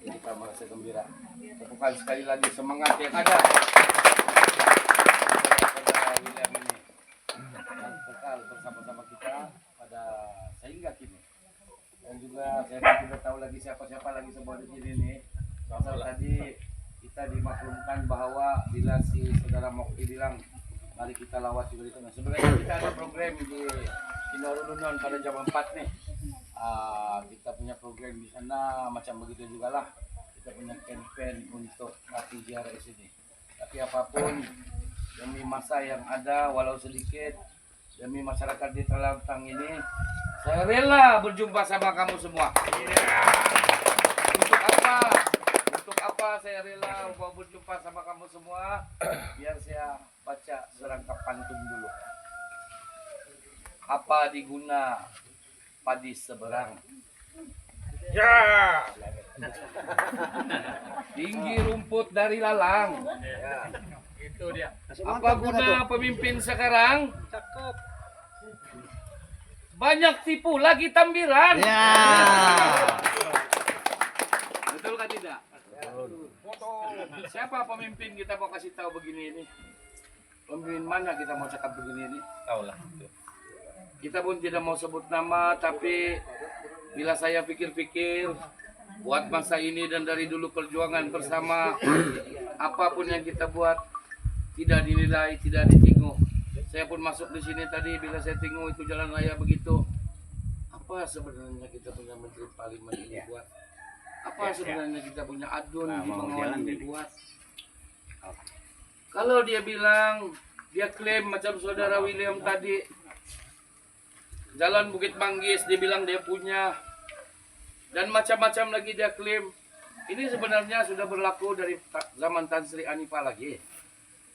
kita merasa gembira. Tepukan sekali lagi semangat yang ada pada William ini yang kekal bersama-sama kita pada sehingga kini. Dan juga saya tidak tahu lagi siapa-siapa lagi semua di sini nih. Pasal tadi kita dimaklumkan bahwa bila si saudara Mokti bilang mari kita lawat juga di sana. Sebenarnya kita ada program di Kinarulunon pada jam 4 nih. Kita punya program di sana macam begitu juga lah. Kita punya campaign untuk mati ziarah di sini. Tapi apapun demi masa yang ada walau sedikit demi masyarakat di Telantang ini, saya rela berjumpa sama kamu semua. Untuk apa? Untuk apa saya rela mau berjumpa sama kamu semua? Biar saya baca serangkap pantun dulu. Apa diguna padi seberang? Ya. Tinggi rumput dari lalang. Ya. Itu dia. Apa guna pemimpin sekarang? Cakep. Banyak tipu lagi tambiran. Ya. Betul kan tidak? Siapa pemimpin kita mau kasih tahu begini ini? Pemimpin mana kita mau cakap begini ini? Tahu lah. Kita pun tidak mau sebut nama, tapi bila saya pikir-pikir buat masa ini dan dari dulu perjuangan bersama, apapun yang kita buat tidak dinilai, tidak ditengok. Saya pun masuk di sini tadi bila saya tengok itu jalan raya begitu. Apa sebenarnya kita punya menteri parlimen ini buat? Apa sebenarnya kita punya adun di Bengawan ini buat? Kalau dia bilang, dia klaim macam saudara William tadi, Jalan Bukit Manggis dia bilang dia punya, dan macam-macam lagi dia klaim. Ini sebenarnya sudah berlaku dari zaman Tan Sri Anipah lagi.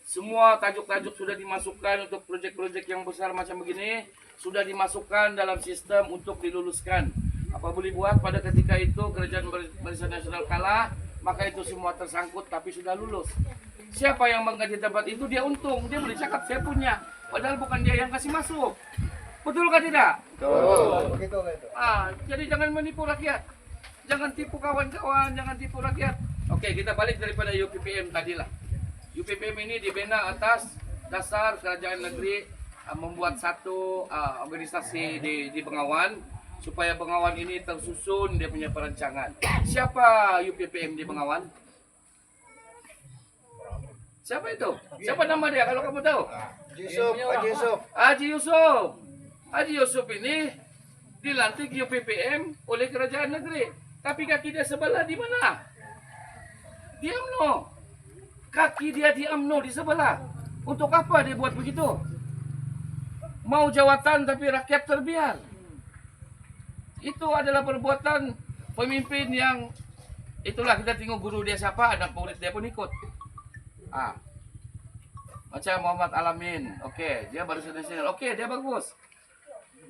Semua tajuk-tajuk sudah dimasukkan untuk proyek-proyek yang besar macam begini, sudah dimasukkan dalam sistem untuk diluluskan. Apa boleh buat pada ketika itu kerajaan Barisan Nasional kalah, maka itu semua tersangkut tapi sudah lulus. Siapa yang mengganti tempat itu dia untung, dia boleh cakap saya punya, padahal bukan dia yang kasih masuk. Betul kan tidak? Betul. Jadi jangan menipu rakyat. Jangan tipu kawan-kawan, jangan tipu rakyat. Oke, kita balik daripada UPPM tadilah. UPPM ini dibina atas dasar kerajaan negeri membuat satu organisasi di Bengawan supaya Bengawan ini tersusun dia punya perancangan. Siapa UPPM di Bengawan? Siapa itu? Siapa nama dia kalau kamu tahu? Yusuf, Haji Yusuf. Haji Yusuf. Haji Yusuf ini dilantik UPPM oleh kerajaan negeri. Tapi kaki dia sebelah di mana? Di UMNO. Kaki dia di UMNO di sebelah. Untuk apa dia buat begitu? Mau jawatan tapi rakyat terbiar. Itu adalah perbuatan pemimpin yang itulah kita tengok guru dia siapa, anak murid dia pun ikut. Macam Muhammad Alamin. Oke, dia baru nasional. Oke, dia bagus.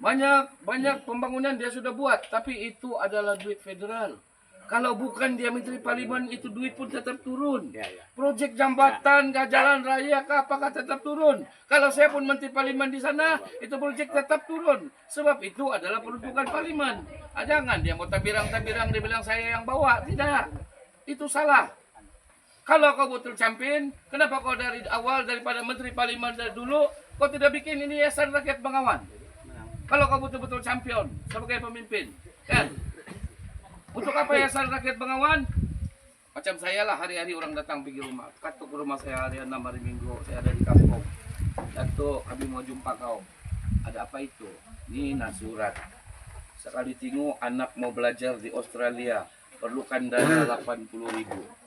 Banyak pembangunan dia sudah buat, tapi itu adalah duit federal. Kalau bukan dia menteri parlimen, itu duit pun tetap turun. Proyek jambatan, jalan raya, apakah tetap turun? Kalau saya pun menteri parlimen di sana, itu proyek tetap turun. Sebab itu adalah peruntukan parlimen. Jangan dia mau tabirang-tabirang, dia bilang saya yang bawa. Tidak, itu salah. Kalau kau betul champion, kenapa kau dari awal daripada menteri parlimen dari dulu, kau tidak bikin ini Yayasan Rakyat Bengawan? Kalau kau betul-betul champion sebagai pemimpin, kan? Untuk apa Yayasan Rakyat Bengawan? Macam saya lah, hari-hari orang datang pergi rumah. Katuk ke rumah saya hari 6 hari Minggu, saya ada di kampung. Datuk, kami mau jumpa kau. Ada apa itu? Ini surat. Sekali tengok anak mau belajar di Australia, perlukan dana 80.000.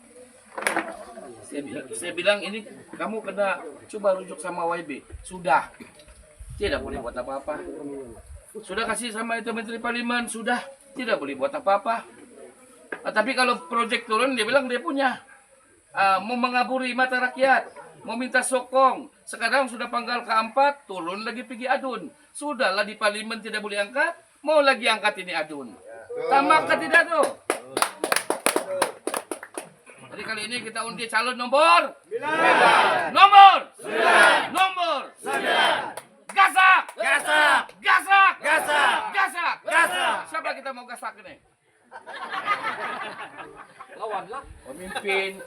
Saya bilang ini kamu kena coba rujuk sama YB. Sudah. Tidak boleh buat apa-apa. Sudah kasih sama itu menteri parlimen, sudah tidak boleh buat apa-apa. Tapi kalau proyek turun dia bilang dia punya. Mau mengaburi mata rakyat, mau minta sokong. Sekarang sudah panggal ke-4, turun lagi pergi adun. Sudahlah di parlimen tidak boleh angkat, mau lagi angkat ini adun. Tamak ke tidak tuh? Jadi kali ini kita undi calon nomor 9. Nomor 9. Nomor 9. Gasak! Gasak! Gasak! Gasak! Gasak! Gasak! Siapa kita mau gasak ini?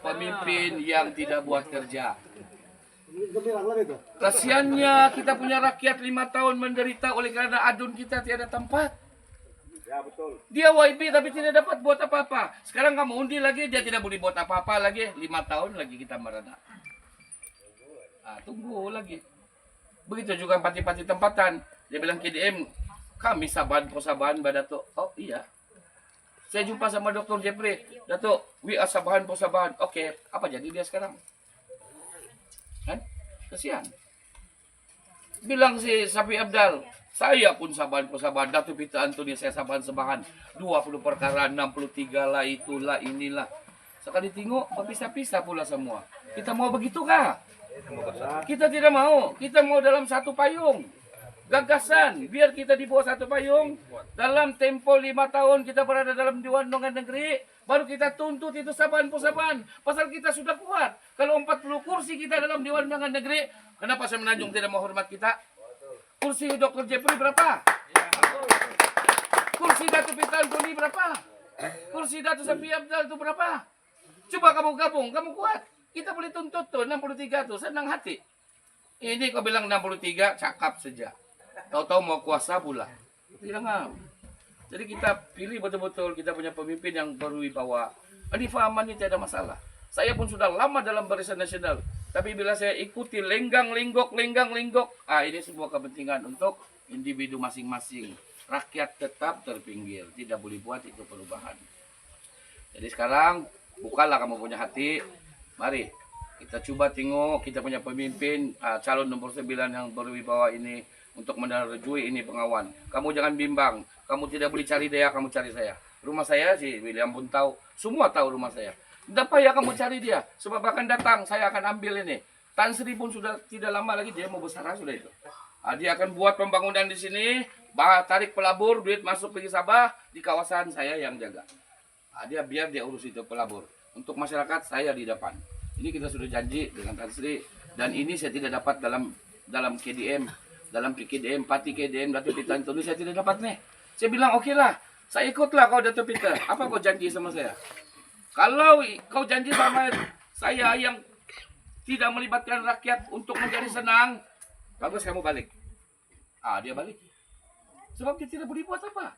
Pemimpin yang tidak buat kerja. Kasiannya kita punya rakyat 5 tahun menderita oleh karena adun kita tiada tempat. Ya betul. Dia YB tapi tidak dapat buat apa-apa. Sekarang kamu undi lagi, dia tidak boleh buat apa-apa lagi. 5 tahun lagi kita merana. Tunggu lagi. Begitu juga pati-pati tempatan. Dia bilang KDM, kami saban posaban Dato. Oh iya. Saya jumpa sama Dr. Jeffrey. Dato, we are sabahan posaban. Oke, apa jadi dia sekarang? Kan? Kasihan. Bilang si Safi Abdal, saya pun sabahan posaban. Dato Pita Antoni saya sabahan sebahan. 20 perkara, 63 lah, itulah, inilah. Sekali tengok, berpisah-pisah pula semua. Kita mau begitu kah? Kita tidak mau. Kita mau dalam satu payung. Gagasan, biar kita di bawah satu payung. Dalam tempo 5 tahun kita berada dalam Dewan Undangan Negeri, baru kita tuntut itu saban-posaban. Pasal kita sudah kuat. Kalau 40 kursi kita dalam Dewan Undangan Negeri, kenapa saya Menanjung tidak menghormat kita? Kursi Dr. Jeffrey berapa? Kursi Dato Pita Antoni berapa? Kursi Dato Safi Abdal itu berapa? Coba kamu gabung, kamu kuat. Kita boleh tuntut tuh 63 tuh, senang hati. Ini kau bilang 63, cakap saja. Tahu-tahu mau kuasa pula. Tidak ngam. Jadi kita pilih betul-betul kita punya pemimpin yang berwibawa. Fahaman ini tidak ada masalah. Saya pun sudah lama dalam Barisan Nasional. Tapi bila saya ikuti lenggang-lenggok, ini sebuah kepentingan untuk individu masing-masing. Rakyat tetap terpinggir. Tidak boleh buat itu perubahan. Jadi sekarang, bukalah kamu punya hati. Mari, kita coba tengok kita punya pemimpin, calon nomor 9 yang berwibawa ini. Untuk menerjui ini pengawan. Kamu jangan bimbang. Kamu tidak boleh cari dia, kamu cari saya. Rumah saya si William pun tahu. Semua tahu rumah saya. Tidak payah kamu cari dia. Sebab akan datang, saya akan ambil ini. Tan Sri pun sudah tidak lama lagi dia mau besar sudah itu. Dia akan buat pembangunan di sini. Tarik pelabur, duit masuk pergi Sabah. Di kawasan saya yang jaga. Biar dia urus itu pelabur. Untuk masyarakat saya di depan. Ini kita sudah janji dengan Tan Sri. Dan ini saya tidak dapat dalam KDM. Dalam PKDM, Pati KDM, Dato Pita Antoni saya tidak dapat nih. Saya bilang oke lah, saya ikutlah kau Dato Pita. Apa kau janji sama saya? Kalau kau janji sama saya yang tidak melibatkan rakyat untuk menjadi senang, bagus kamu balik. Dia balik. Sebab dia tidak boleh buat apa.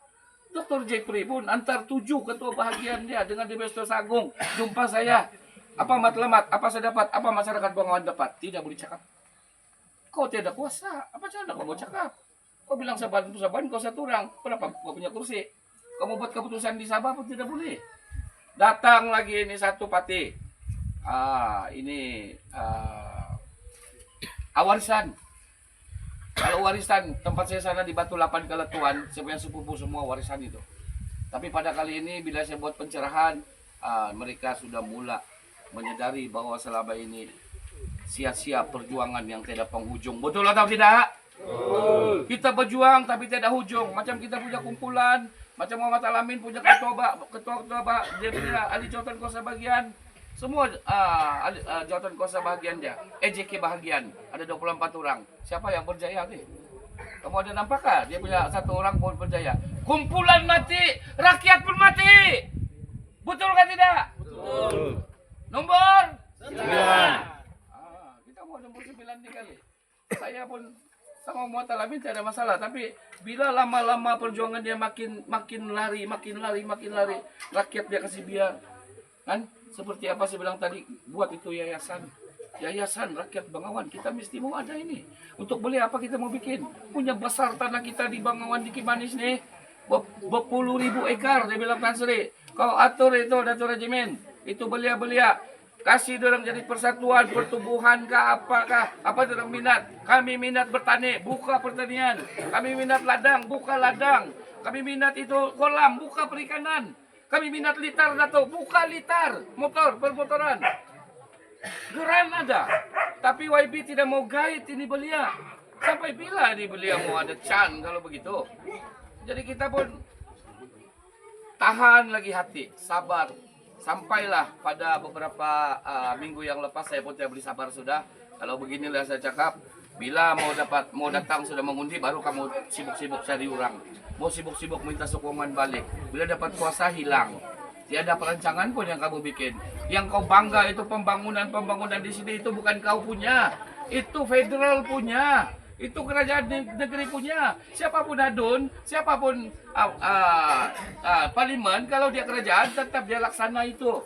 Dr. Jeffrey pun antar 7 ketua bahagian dia dengan Investor Agung jumpa saya. Apa matlamat, apa saya dapat, apa masyarakat Bangawan dapat, tidak boleh cakap. Kau tidak kuasa, apa cara kau mau cakap? Kau bilang saban, kau satu orang, kenapa kau punya kursi? Kau mau buat keputusan di Sabah pun tidak boleh. Datang lagi ini satu pati. Warisan. Kalau warisan, tempat saya sana di Batu 8 Keletuan, saya punya sepupu semua warisan itu. Tapi pada kali ini bila saya buat pencerahan, mereka sudah mula menyadari bahwa selama ini sia-sia perjuangan yang tidak penghujung. Betul atau tidak? Betul. Kita berjuang tapi tidak hujung. Macam kita punya kumpulan, macam Muhammad Alamin punya ketua dia punya ahli jawatan kuasa bagian. Semua jawatan kuasa bagian dia. EJK bahagian. Ada 24 orang. Siapa yang berjaya nih? Kamu ada nampakkah? Dia punya 1 orang pun berjaya. Kumpulan mati, rakyat pun mati. Betul kan tidak? Betul. Nomor 9. Nomor 9 nih kali. Saya pun sama Muhammad Alamin tidak ada masalah. Tapi bila lama-lama perjuangan dia makin lari. Rakyat dia kasih biar. Kan? Seperti apa saya bilang tadi. Buat itu yayasan. Yayasan Rakyat Bangawan. Kita mesti mau ada ini. Untuk beli apa kita mau bikin. Punya besar tanah kita di Bangawan di Kimanis nih. Berpuluh ribu ekar. Dia bilang Tan Sri. Kau atur itu Dato Regimen. Itu belia-belia. Kasih dorang jadi persatuan, pertumbuhan kah, apakah, apa dorang minat. Kami minat bertani, buka pertanian. Kami minat ladang, buka ladang. Kami minat itu kolam, buka perikanan. Kami minat litar, Dato, buka litar. Motor, permotoran. Geran ada. Tapi YB tidak mau guide ini belia. Sampai bila ini belia mau ada can kalau begitu. Jadi kita pun tahan lagi hati, sabar. Sampailah pada beberapa minggu yang lepas saya pun tidak boleh sabar sudah. Kalau beginilah saya cakap, bila mau datang sudah mengundi baru kamu sibuk-sibuk cari orang. Mau sibuk-sibuk minta sokongan balik. Bila dapat kuasa hilang. Tiada perancangan pun yang kamu bikin. Yang kau bangga itu pembangunan di sini itu bukan kau punya. Itu federal punya. Itu kerajaan negeri punya. Siapapun adun, siapapun parlimen, kalau dia kerajaan tetap dia laksana itu.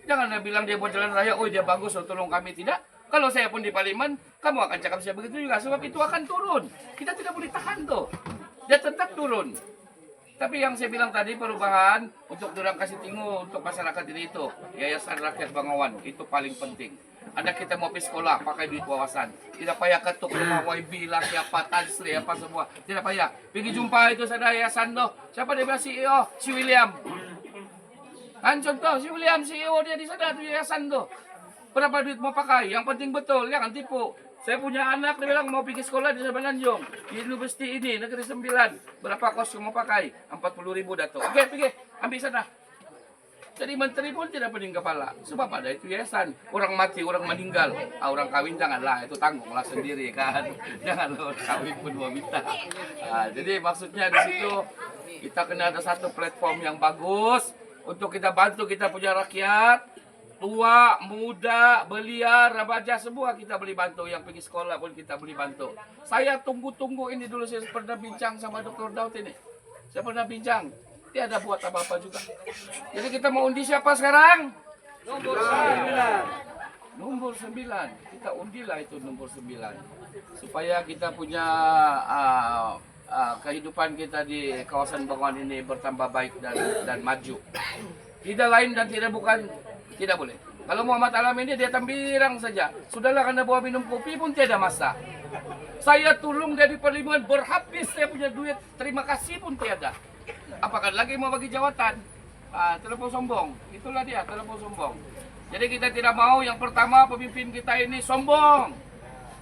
Jangan bilang dia buat jalan raya, oh dia bagus, oh, tolong kami. Tidak. Kalau saya pun di parlimen, kamu akan cakap saya begitu juga. Sebab itu akan turun. Kita tidak boleh tahan tuh. Dia tetap turun. Tapi yang saya bilang tadi perubahan untuk dorang kasih tinggu untuk masyarakat ini itu Yayasan Rakyat Bengawan itu paling penting. Anak kita mau pergi sekolah pakai duit wawasan. Tidak payah ketuk rumah YB lah siapa Tansri apa semua. Tidak payah. Pergi jumpa itu sana yayasan tuh. Siapa dia bilang CEO? Si William. Kan contoh si William CEO dia di sana tuh yayasan tuh. Berapa duit mau pakai? Yang penting betul, jangan tipu. Saya punya anak, dia bilang mau pergi sekolah di Semenanjung. Di universiti ini, Negeri 9. Berapa kos mau pakai? 40.000 dato. Oke, pergi. Ambil sana. Jadi menteri pun tidak pening kepala. Sebab ada itu yayasan. Orang mati, orang meninggal. Orang kawin janganlah, itu tanggunglah sendiri kan. Janganlah orang kawin pun mau minta. Jadi maksudnya di situ, kita kena ada satu platform yang bagus. Untuk kita bantu kita punya rakyat. Tua, muda, belia, remaja semua kita boleh bantu. Yang pergi sekolah pun kita boleh bantu. Saya tunggu-tunggu ini dulu. Saya pernah bincang sama Dr. Daud ini. Saya pernah bincang. Dia ada buat apa-apa juga. Jadi kita mau undi siapa sekarang? Nomor 9. Nomor 9. Kita undilah itu nomor 9. Supaya kita punya kehidupan kita di kawasan Bengawan ini bertambah baik dan maju. Tidak lain dan tidak bukan. Tidak boleh. Kalau Muhammad Alamin ini dia tambirang saja. Sudahlah karena bawa minum kopi pun tiada masa. Saya tolong dari parlimen berhabis saya punya duit. Terima kasih pun tiada. Apakah lagi mau bagi jawatan? Telepon sombong. Itulah dia, telepon sombong. Jadi kita tidak mau yang pertama pemimpin kita ini sombong.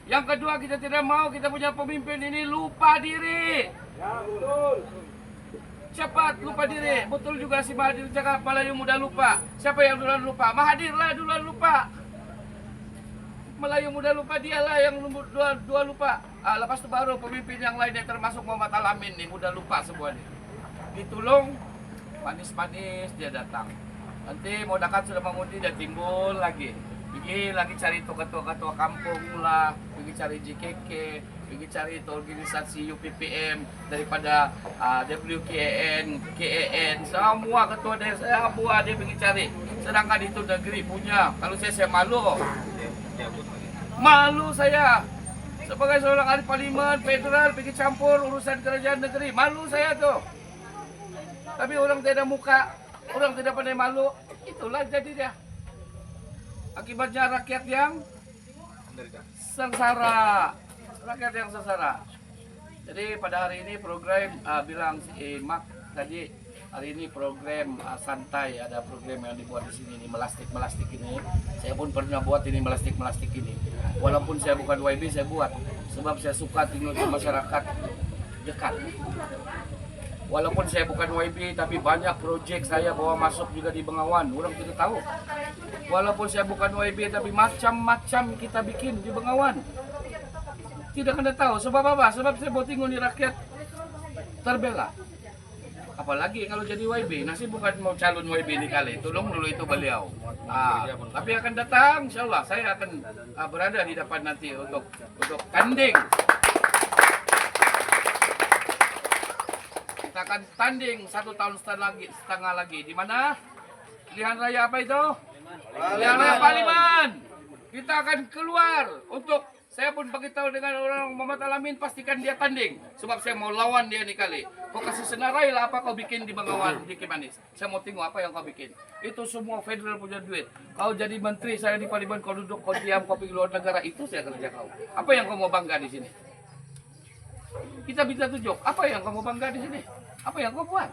Yang kedua kita tidak mau kita punya pemimpin ini lupa diri. Ya, betul. Cepat lupa diri. Betul juga si Mahathir cakap Melayu mudah lupa. Siapa yang duluan lupa? Mahathir lah duluan lupa. Melayu mudah lupa, dialah yang dua lupa. Lepas itu baru pemimpin yang lainnya termasuk Muhammad Alamin nih mudah lupa semua nih. Ditolong manis-manis dia datang. Nanti mau dekat sudah mengundi dia timbul lagi. Pergi lagi cari ketua-ketua kampung lah, pergi cari JKK, pergi cari itu organisasi UPPM daripada WKN, KAN, semua ketua desa semua dia pergi cari. Sedangkan itu negeri punya. Kalau saya malu. Malu saya. Sebagai seorang ahli parlimen federal pergi campur urusan kerajaan negeri. Malu saya tuh. Tapi orang tidak ada muka, orang tidak pandai malu. Itulah jadi dia. Akibatnya rakyat yang sengsara. Rakyat yang sengsara. Jadi pada hari ini program bilang si Mak tadi hari ini program santai, ada program yang dibuat di sini ini melastik ini. Saya pun pernah buat ini melastik ini. Walaupun saya bukan YB saya buat sebab saya suka tinggal di masyarakat dekat. Walaupun saya bukan YB tapi banyak proyek saya bawa masuk juga di Bengawan. Orang tidak tahu. Walaupun saya bukan YB tapi macam-macam kita bikin di Bengawan. Tidak kena tahu. Sebab apa? Sebab saya mau tinggal di rakyat terbela. Apalagi kalau jadi YB. Nasi bukan mau calon YB ini kali. Tolong dulu itu beliau. Tapi akan datang insya Allah. Saya akan berada di depan nanti untuk tanding. Kita akan tanding 1 tahun setengah lagi. Di mana? Pilihan raya apa itu? Pilihan raya parlimen. Kita akan keluar untuk saya pun beritahu dengan orang Muhammad Alamin pastikan dia tanding. Sebab saya mau lawan dia nih kali. Kau kasih senarai lah apa kau bikin di Bengawan, di Kimanis. Saya mau tengok apa yang kau bikin. Itu semua federal punya duit. Kau jadi menteri saya di parlimen, kau duduk, kau diam, kau pergi luar negara. Itu saya kerja kau. Apa yang kau mau bangga di sini? Kita bisa tunjuk. Apa yang kau mau bangga di sini? Apa yang kau buat?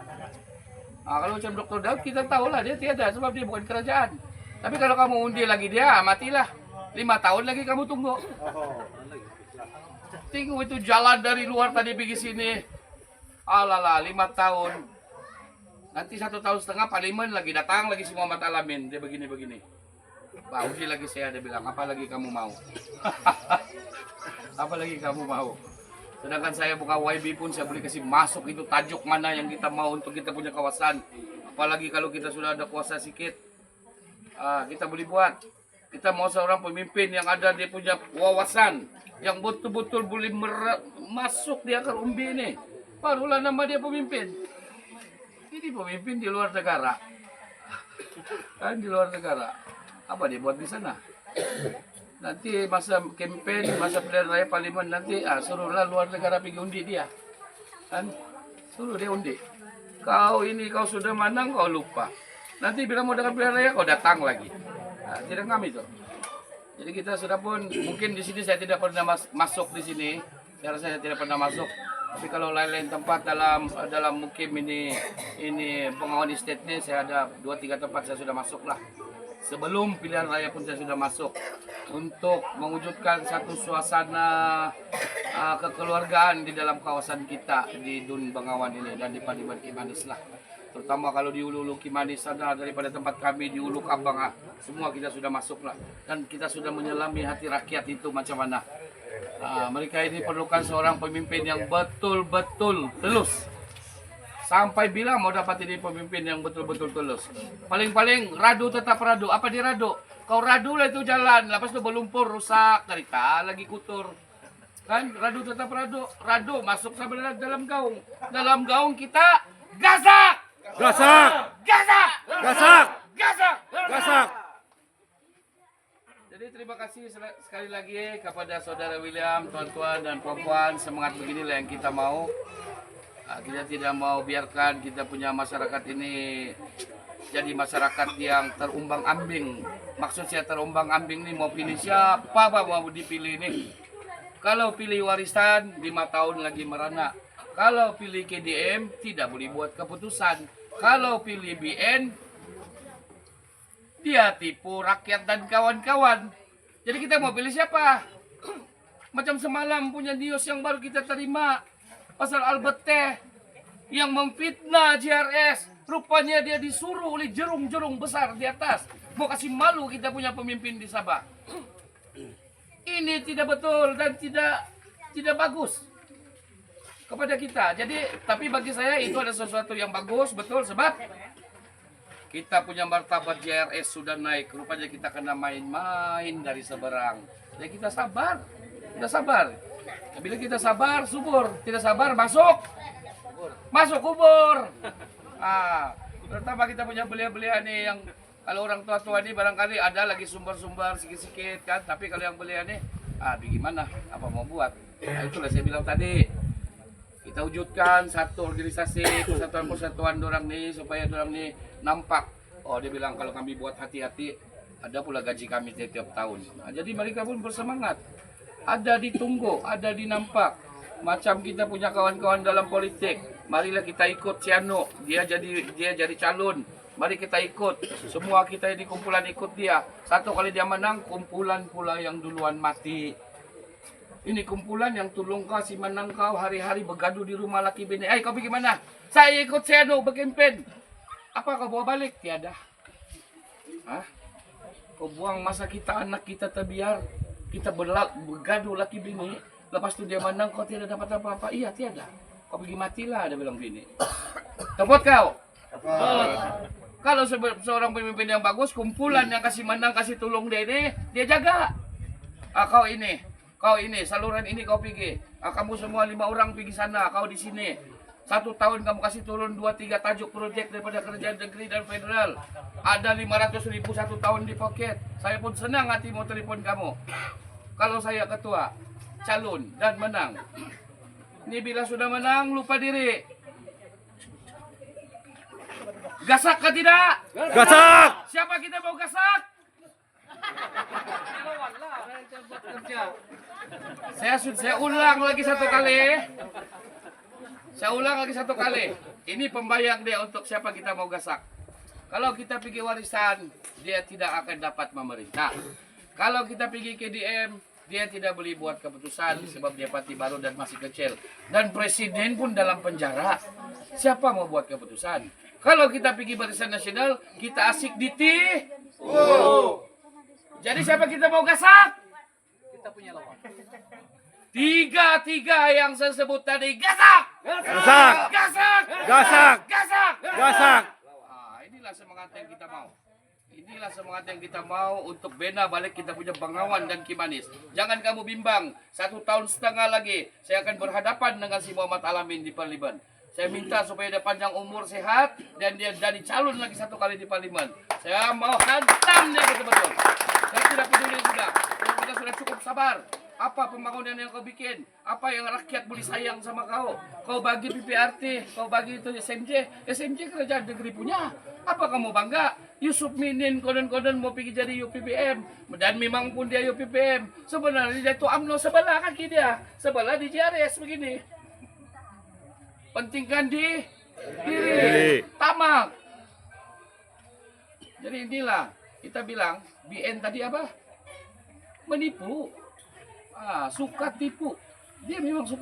Kalau macam Dr. Daud kita tahu lah dia tiada sebab dia bukan kerajaan. Tapi kalau kamu undi lagi dia, matilah. 5 tahun lagi kamu tunggu. Tunggu itu jalan dari luar tadi pergi sini. Alalah 5 tahun. Nanti 1 tahun setengah parlimen lagi datang lagi si Muhammad Alamin. Dia begini. Pak undi lagi saya dia bilang, apa lagi kamu mau? Apa lagi kamu mau? Sedangkan saya buka YB pun saya boleh kasih masuk itu tajuk mana yang kita mau untuk kita punya kawasan. Apalagi kalau kita sudah ada kuasa sedikit, kita boleh buat. Kita mau seorang pemimpin yang ada dia punya wawasan, yang betul-betul boleh masuk di akar umbi ini. Barulah nama dia pemimpin. Ini pemimpin di luar negara. Kan di luar negara. Apa dia buat di sana? Nanti masa campaign, masa pilihan raya parlimen nanti, suruhlah luar negara pergi undi dia. Kan? Suruh dia undi. Kau sudah menang, kau lupa. Nanti bila mau dengan pilihan raya, kau datang lagi. Tidak kami itu. Jadi kita sudah pun, mungkin di sini saya tidak pernah masuk di sini. Saya rasa saya tidak pernah masuk. Tapi kalau lain-lain tempat dalam mukim ini Bengawan Estate ini, saya ada 2-3 tempat saya sudah masuk lah. Sebelum pilihan raya pun saya sudah masuk untuk mewujudkan satu suasana kekeluargaan di dalam kawasan kita di Dun Bengawan ini dan di Parlimen Kimanis lah. Terutama kalau di Ulu Kimanis sana daripada tempat kami di Ulu Kabang, semua kita sudah masuk lah. Dan kita sudah menyelami hati rakyat itu macam mana. Mereka ini perlukan seorang pemimpin yang betul-betul tulus. Sampai bila mau dapat ini pemimpin yang betul-betul tulus. Paling-paling radu tetap radu. Apa dia radu? Kau radu lah itu jalan. Lepas itu berlumpur, rusak. Karika lagi kutur. Kan radu tetap radu. Radu masuk sampai dalam gaung. Dalam gaung kita gasak! Gasak! Gasak! Gasak! Gasak! Gasak! Jadi terima kasih sekali lagi kepada Saudara William, tuan-tuan dan puan-puan. Semangat beginilah yang kita mau. Kita tidak mau biarkan kita punya masyarakat ini jadi masyarakat yang terumbang-ambing. Maksud saya terumbang-ambing ini mau pilih siapa mau dipilih ini. Kalau pilih warisan 5 tahun lagi merana. Kalau pilih KDM tidak boleh buat keputusan. Kalau pilih BN dia tipu rakyat dan kawan-kawan. Jadi kita mau pilih siapa? Macam semalam punya news yang baru kita terima. Pasal Albert Teh yang memfitnah JRS. Rupanya dia disuruh oleh jerung-jerung besar di atas. Mau kasih malu kita punya pemimpin di Sabah. Ini tidak betul dan tidak bagus kepada kita. Jadi, tapi bagi saya itu ada sesuatu yang bagus, betul, sebab kita punya martabat JRS sudah naik. Rupanya kita kena main-main dari seberang. Jadi kita sabar. Kita sabar. Bila kita sabar, subur. Tidak sabar, masuk kubur. Terutama kita punya belia-belia nih yang kalau orang tua-tua ini barangkali ada lagi sumber-sumber sikit-sikit kan. Tapi kalau yang belia nih, bagaimana? Apa mau buat? Itulah saya bilang tadi. Kita wujudkan satu organisasi, persatuan-persatuan dorang nih supaya dorang nih nampak. Oh, dia bilang kalau kami buat hati-hati, ada pula gaji kami setiap tahun. Jadi mereka pun bersemangat. Ada ditunggu, ada dinampak. Macam kita punya kawan-kawan dalam politik. Marilah kita ikut Ciano. Dia jadi calon. Mari kita ikut. Semua kita ini kumpulan ikut dia. Satu kali dia menang, kumpulan pula yang duluan mati. Ini kumpulan yang tolong kau si menang kau hari-hari bergaduh di rumah laki bini. Kau pergi mana? Saya ikut Ciano berkempen. Apa kau bawa balik? Tiada. Kau buang masa kita, anak kita terbiar. Kita bergaduh laki bini. Lepas tu dia menang, kau tidak dapat apa-apa. Iya, tiada. Kau pergi matilah, dia bilang bini. Tepat kau? Kalau seorang pemimpin yang bagus, kumpulan yang kasih menang, kasih tolong dia ini, dia jaga. Kau ini, saluran ini kau pergi. Kamu semua 5 orang pergi sana, kau di sini. 1 tahun kamu kasih turun 2-3 tajuk projek daripada kerajaan negeri dan federal. Ada 500.000 1 tahun di poket. Saya pun senang hati mau telepon kamu. Kalau saya ketua, calon dan menang. Ini bila sudah menang, lupa diri. Gasak ke tidak? Gasak! Siapa kita mau gasak? Saya ulang lagi satu kali. Ini pembayang dia untuk siapa kita mau gasak. Kalau kita pergi warisan, dia tidak akan dapat memerintah. Kalau kita pergi KDM, dia tidak boleh buat keputusan sebab dia parti baru dan masih kecil. Dan presiden pun dalam penjara. Siapa mau buat keputusan? Kalau kita pergi Barisan Nasional, kita asik di Jadi siapa kita mau gasak? Kita punya lawan. Tiga yang saya sebut tadi gasak. Gasak! Gasak. Gasak! Gasak. Gasak! inilah semangat yang kita mau. Inilah semangat yang kita mau untuk bina balik kita punya Bengawan dan Kimanis. Jangan kamu bimbang, 1,5 tahun lagi saya akan berhadapan dengan si Muhammad Alamin di Parlimen. Saya minta supaya dia panjang umur, sehat, dan dia jadi calon lagi 1 kali di Parlimen. Saya mau hantam dia betul-betul. Saya tidak peduli sudah. Kita sudah cukup sabar. Apa pembangunan yang kau bikin? Apa yang rakyat boleh sayang sama kau? Kau bagi PPRT, kau bagi itu SMJ. SMJ kerajaan negeri punya. Apa kamu bangga? Yusuf Minin konon-konon mau pergi jadi UPPM. Dan memang pun dia UPPM. Sebenarnya dia itu UMNO sebelah kaki dia. Sebelah di JRS begini. Pentingkan di diri. Tamak. Jadi inilah kita bilang BN tadi apa? Menipu. Suka tipu. Dia memang suka